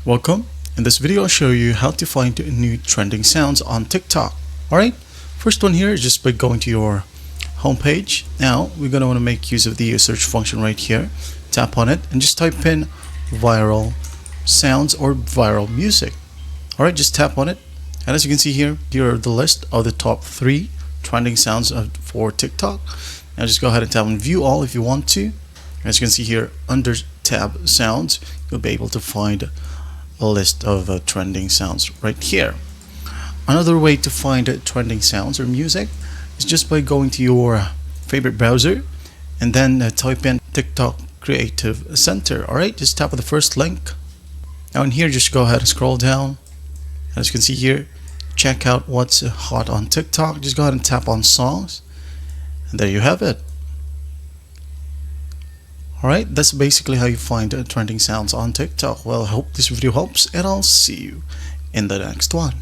Welcome. In this video, I'll show you how to find new trending sounds on TikTok. Alright, first one here is just by going to your homepage. Now, we're going to want to make use of the search function right here. Tap on it and just type in viral sounds or viral music. Alright, just tap on it. And as you can see here, here are the list of the top 3 trending sounds for TikTok. Now just go ahead and tap on view all if you want to. As you can see here, under tab sounds, you'll be able to find a list of trending sounds right here. Another way to find trending sounds or music is just by going to your favorite browser and then type in TikTok Creative Center. Alright, just tap on the first link. Now in here, just go ahead and scroll down. As you can see here, check out what's hot on TikTok. Just go ahead and tap on songs, and there you have it. Alright, that's basically how you find trending sounds on TikTok. Well, I hope this video helps, and I'll see you in the next one.